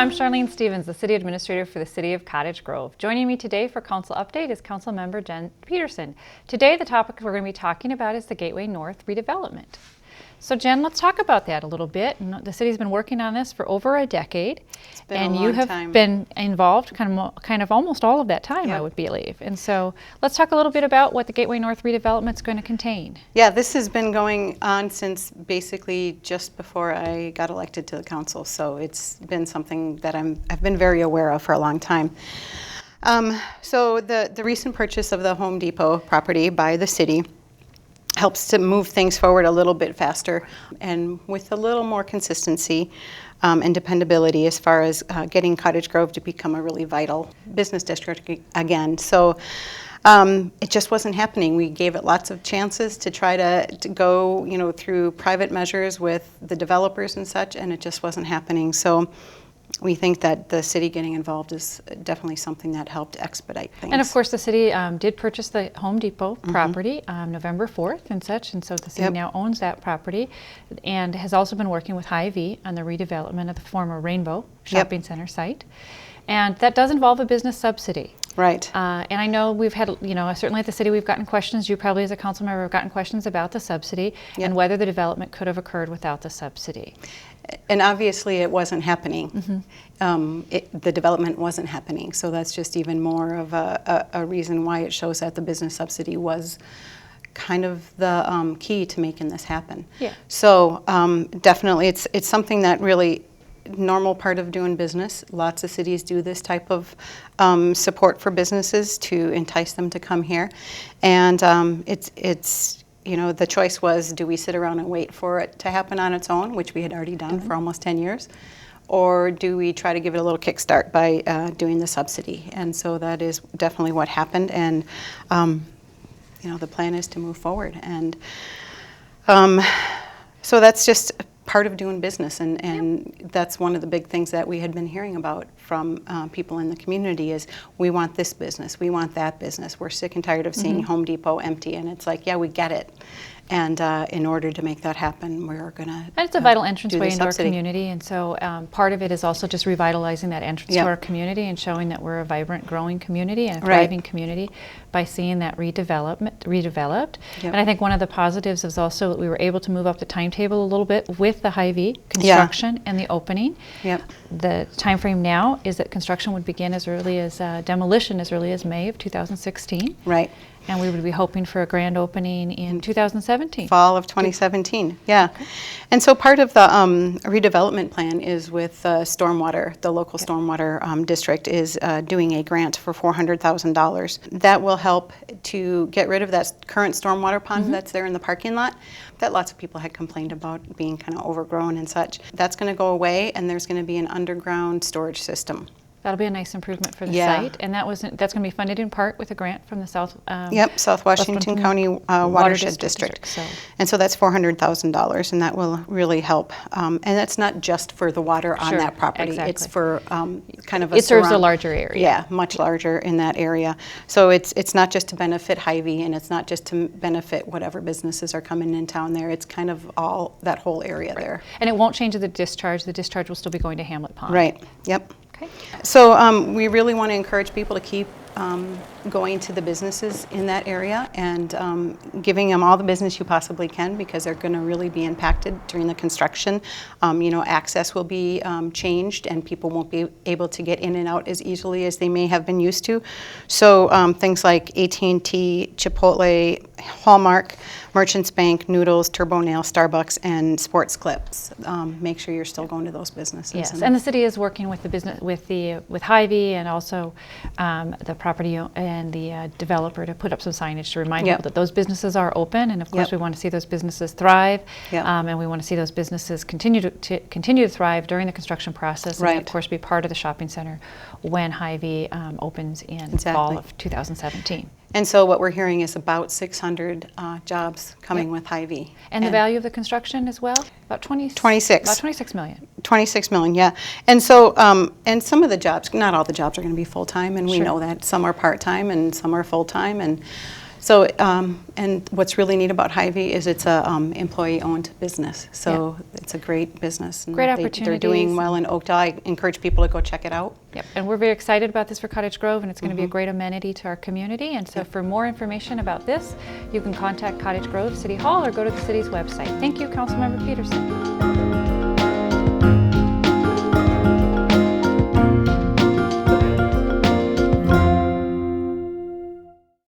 I'm Charlene Stevens, the City Administrator for the City of Cottage Grove. Joining me today for Council Update is Council Member Jen Peterson. Today the topic we're going to be talking about is the Gateway North redevelopment. So Jen, let's talk about that a little bit. The city's been working on this for over a decade. It's been and a long you have time. been involved kind of almost all of that time, Yep. I would believe. And so let's talk a little bit about what the Gateway North redevelopment is going to contain. Yeah, this has been going on since basically just before I got elected to the council. So it's been something that I've been very aware of for a long time. So the recent purchase of the Home Depot property by the city helps to move things forward a little bit faster and with a little more consistency and dependability as far as getting Cottage Grove to become a really vital business district again. So it just wasn't happening. We gave it lots of chances to try to go, through private measures with the developers and such, and it just wasn't happening. So we think that the city getting involved is definitely something that helped expedite things. And of course the city did purchase the Home Depot property November 4th and such, and so the city now owns that property and has also been working with Hy-Vee on the redevelopment of the former Rainbow Shopping Center site. And that does involve a business subsidy. Right. And I know we've had, certainly at the city we've gotten questions, you probably as a council member have gotten questions about the subsidy and whether the development could have occurred without the subsidy. And obviously it wasn't happening. The development wasn't happening. So that's just even more of a reason why it shows that the business subsidy was kind of the key to making this happen. Yeah. So definitely it's something that really normal part of doing business. Lots of cities do this type of support for businesses to entice them to come here. And it's the choice was, do we sit around and wait for it to happen on its own, which we had already done for almost 10 years, or do we try to give it a little kickstart by doing the subsidy? And so that is definitely what happened. And the plan is to move forward. And so that's just part of doing business, and that's one of the big things that we had been hearing about from people in the community is we want this business, we want that business. We're sick and tired of seeing Home Depot empty, and it's like, yeah, we get it. And in order to make that happen, we're going to And it's a vital entranceway into our community, and so part of it is also just revitalizing that entrance to our community and showing that we're a vibrant, growing community and a thriving community by seeing that redeveloped. And I think one of the positives is also that we were able to move up the timetable a little bit with the Hy-Vee construction and the opening. The time frame now is that construction would begin as early as demolition as early as May of 2016. Right. And we would be hoping for a grand opening in 2017. Fall of 2017, yeah. And so part of the redevelopment plan is with stormwater. The local stormwater district is doing a grant for $400,000. That will help to get rid of that current stormwater pond that's there in the parking lot that lots of people had complained about being kind of overgrown and such. That's going to go away, and there's going to be an underground storage system. That'll be a nice improvement for the site, and that's going to be funded in part with a grant from the South Washington County Watershed District. And so that's $400,000, and that will really help. And that's not just for the water on that property. It's for kind of a It serves a larger area. Yeah, much larger in that area. So it's not just to benefit Hy-Vee, and it's not just to benefit whatever businesses are coming in town there. It's kind of all that whole area there. And it won't change the discharge. The discharge will still be going to Hamlet Pond. Right. Yep. Okay. So we really want to encourage people to keep going to the businesses in that area and giving them all the business you possibly can, because they're going to really be impacted during the construction. Access will be changed, and people won't be able to get in and out as easily as they may have been used to. So things like AT&T, Chipotle, Hallmark, Merchants Bank, Noodles, Turbo Nail, Starbucks, and Sports Clips. Make sure you're still going to those businesses. Yes, and the city is working with the business, with Hy-Vee, and also the property and the developer to put up some signage to remind people that those businesses are open, and of course we want to see those businesses thrive, and we want to see those businesses continue to thrive during the construction process, and of course be part of the shopping center when Hy-Vee opens in fall of 2017. And so what we're hearing is about 600 jobs coming with Hy-Vee. And the value of the construction as well? About 26. About 26 million. 26 million, yeah. And so, and some of the jobs, not all the jobs are going to be full-time, and we know that. Some are part-time and some are full-time. And So, and what's really neat about Hy-Vee is it's a employee-owned business. So it's a great business. And Great They're opportunities. doing well in Oakdale. I encourage people to go check it out. Yep, and we're very excited about this for Cottage Grove, and it's going to be a great amenity to our community. And so for more information about this, you can contact Cottage Grove City Hall or go to the city's website. Thank you, Councilmember Peterson.